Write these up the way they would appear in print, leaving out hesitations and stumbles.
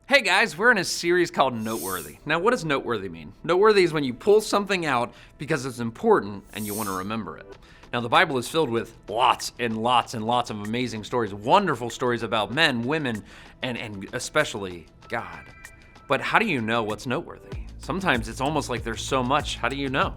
Hey guys, we're in a series called Noteworthy. Now, what does noteworthy mean? Noteworthy is when you pull something out because it's important and you want to remember it. Now, the Bible is filled with lots and lots and lots of amazing stories, wonderful stories about men, women, and especially God. But how do you know what's noteworthy? Sometimes it's almost like there's so much. How do you know?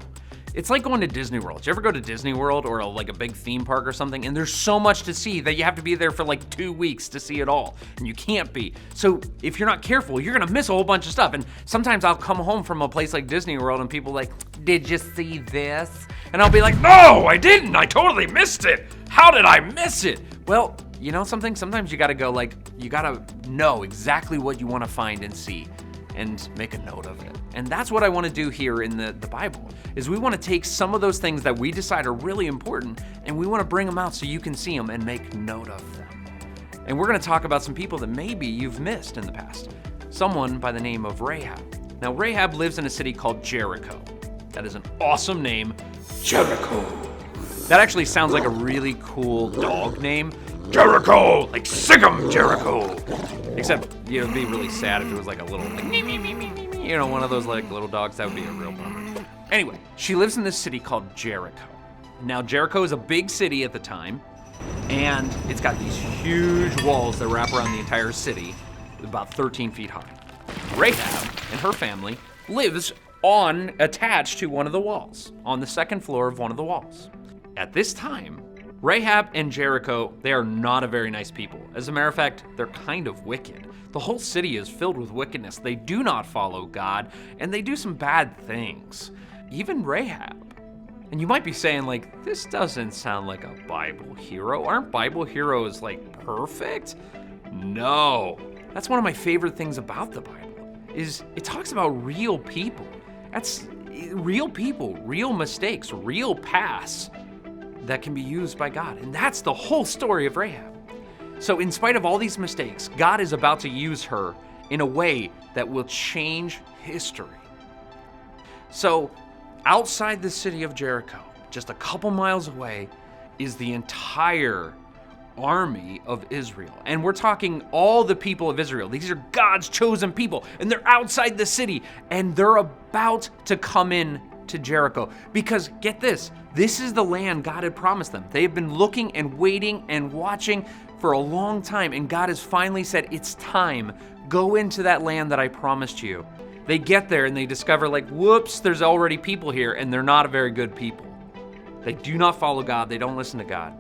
It's like going to Disney World. Did you ever go to Disney World or like a big theme park or something? And there's so much to see that you have to be there for like 2 weeks to see it all. And you can't be. So if you're not careful, you're gonna miss a whole bunch of stuff. And sometimes I'll come home from a place like Disney World and people are like, did you see this? And I'll be like, no, I didn't. I totally missed it. How did I miss it? Well, you know something? Sometimes you gotta go like, you gotta know exactly what you wanna find and see and make a note of it. And that's what I want to do here in the Bible, is we want to take some of those things that we decide are really important and we want to bring them out so you can see them and make note of them. And we're going to talk about some people that maybe you've missed in the past. Someone by the name of Rahab. Now, Rahab lives in a city called Jericho. That is an awesome name, Jericho. That actually sounds like a really cool dog name. Jericho, like sing 'em, Jericho. Except, you know, it'd be really sad if it was like a little, like, you know, one of those like little dogs. That would be a real bummer. Anyway, she lives in this city called Jericho. Now, Jericho is a big city at the time, and it's got these huge walls that wrap around the entire city, about 13 feet high. Rahab and her family lives attached to one of the walls, on the second floor of one of the walls. At this time, Rahab and Jericho, they are not a very nice people. As a matter of fact, they're kind of wicked. The whole city is filled with wickedness. They do not follow God, and they do some bad things. Even Rahab. And you might be saying, like, this doesn't sound like a Bible hero. Aren't Bible heroes, like, perfect? No. That's one of my favorite things about the Bible, is it talks about real people. That's real people, real mistakes, real paths that can be used by God. And that's the whole story of Rahab. So in spite of all these mistakes, God is about to use her in a way that will change history. So outside the city of Jericho, just a couple miles away, is the entire army of Israel. And we're talking all the people of Israel. These are God's chosen people, and they're outside the city, and they're about to come in to Jericho. Because get this is the land God had promised them. They have been looking and waiting and watching for a long time, and God has finally said, it's time. Go into that land that I promised you. They get there and they discover, like, whoops, there's already people here, and they're not a very good people. They do not follow God. They don't listen to God.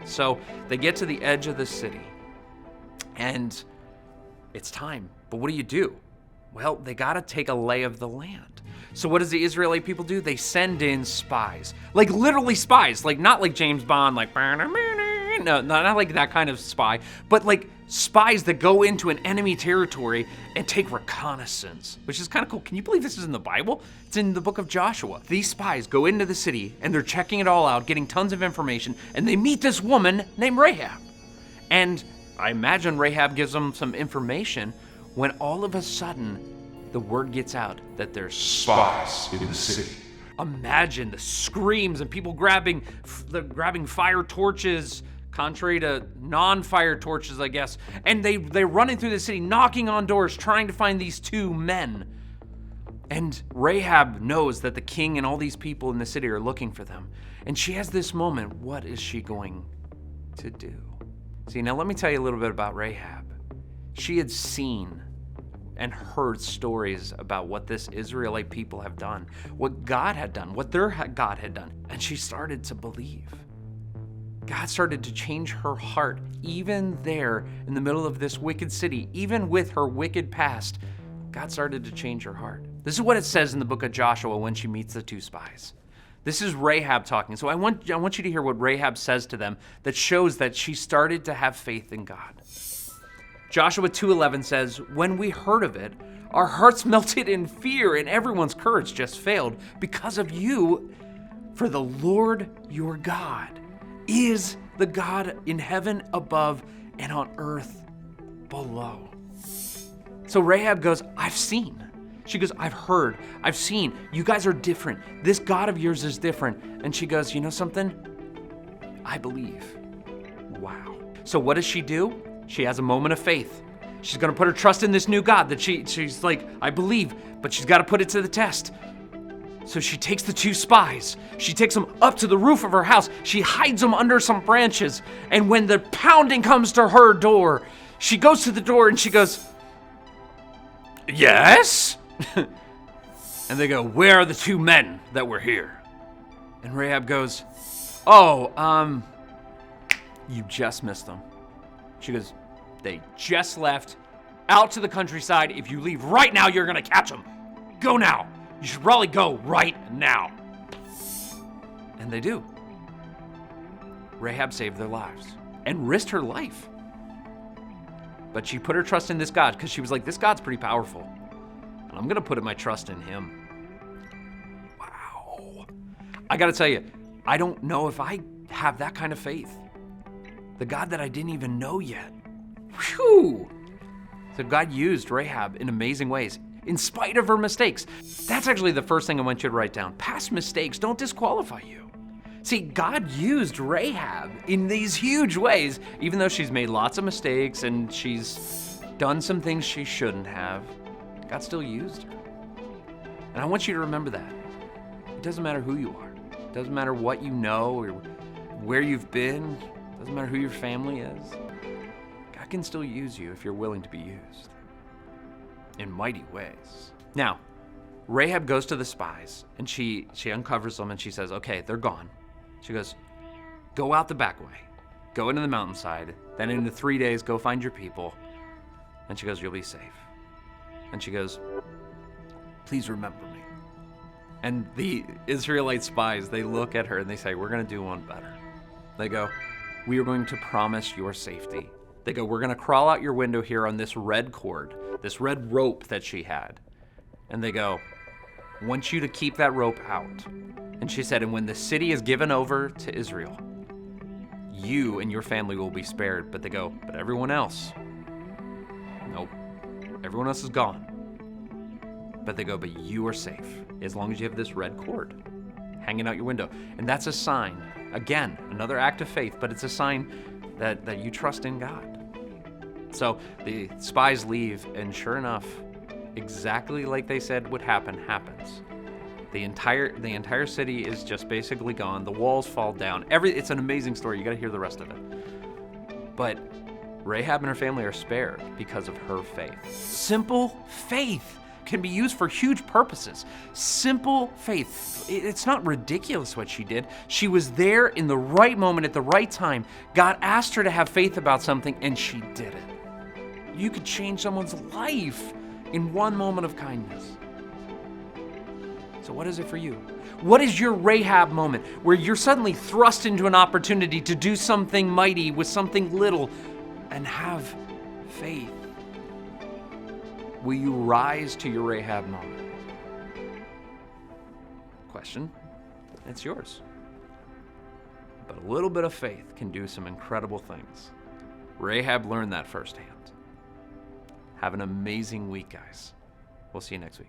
So they get to the edge of the city, and it's time. But what do? Well, they got to take a lay of the land. So what does the Israelite people do? They send in spies. Like literally spies. Like not like James Bond, like, no, not like that kind of spy, but like spies that go into an enemy territory and take reconnaissance, which is kind of cool. Can you believe this is in the Bible? It's in the book of Joshua. These spies go into the city and they're checking it all out, getting tons of information, and they meet this woman named Rahab. And I imagine Rahab gives them some information when all of a sudden the word gets out that there's spies in the city. Imagine the screams and people grabbing fire torches, contrary to non-fire torches, I guess. And they're running through the city, knocking on doors, trying to find these two men. And Rahab knows that the king and all these people in the city are looking for them. And she has this moment. What is she going to do? See, now let me tell you a little bit about Rahab. She had seen and heard stories about what this Israelite people have done, what God had done, what their God had done. And she started to believe. God started to change her heart, even there in the middle of this wicked city, even with her wicked past. God started to change her heart. This is what it says in the book of Joshua when she meets the two spies. This is Rahab talking. So I want you to hear what Rahab says to them that shows that she started to have faith in God. Joshua 2:11 says, when we heard of it, our hearts melted in fear and everyone's courage just failed because of you. For the Lord your God is the God in heaven above and on earth below. So Rahab goes, I've seen. She goes, I've heard, I've seen. You guys are different. This God of yours is different. And she goes, you know something? I believe. Wow. So what does she do? She has a moment of faith. She's going to put her trust in this new God that she's like, I believe, but she's got to put it to the test. So she takes the 2 spies. She takes them up to the roof of her house. She hides them under some branches. And when the pounding comes to her door, she goes to the door and she goes, yes? And they go, where are the 2 men that were here? And Rahab goes, oh, you just missed them. She goes, they just left out to the countryside. If you leave right now, you're going to catch them. Go now. You should probably go right now. And they do. Rahab saved their lives and risked her life. But she put her trust in this God because she was like, this God's pretty powerful. And I'm going to put my trust in him. Wow. I got to tell you, I don't know if I have that kind of faith. The God that I didn't even know yet. Whew. So God used Rahab in amazing ways, in spite of her mistakes. That's actually the first thing I want you to write down. Past mistakes don't disqualify you. See, God used Rahab in these huge ways, even though she's made lots of mistakes and she's done some things she shouldn't have. God still used her. And I want you to remember that. It doesn't matter who you are. It doesn't matter what you know or where you've been. It doesn't matter who your family is. God can still use you if you're willing to be used in mighty ways. Now, Rahab goes to the spies and she uncovers them and she says, okay, they're gone. She goes, go out the back way, go into the mountainside, then in 3 days, go find your people. And she goes, you'll be safe. And she goes, please remember me. And the Israelite spies, they look at her and they say, we're going to do one better. They go, we are going to promise your safety. They go, we're going to crawl out your window here on this red cord, this red rope that she had. And they go, I want you to keep that rope out. And she said, and when the city is given over to Israel, you and your family will be spared. But they go, but everyone else, nope, everyone else is gone. But they go, but you are safe as long as you have this red cord hanging out your window. And that's a sign, again, another act of faith, but it's a sign that you trust in God. So the spies leave, and sure enough, exactly like they said would happen, happens. The entire city is just basically gone. The walls fall down. It's an amazing story. You got to hear the rest of it. But Rahab and her family are spared because of her faith. Simple faith can be used for huge purposes. Simple faith. It's not ridiculous what she did. She was there in the right moment at the right time. God asked her to have faith about something, and she did it. You could change someone's life in one moment of kindness. So what is it for you? What is your Rahab moment where you're suddenly thrust into an opportunity to do something mighty with something little and have faith? Will you rise to your Rahab moment? Question, it's yours. But a little bit of faith can do some incredible things. Rahab learned that firsthand. Have an amazing week, guys. We'll see you next week.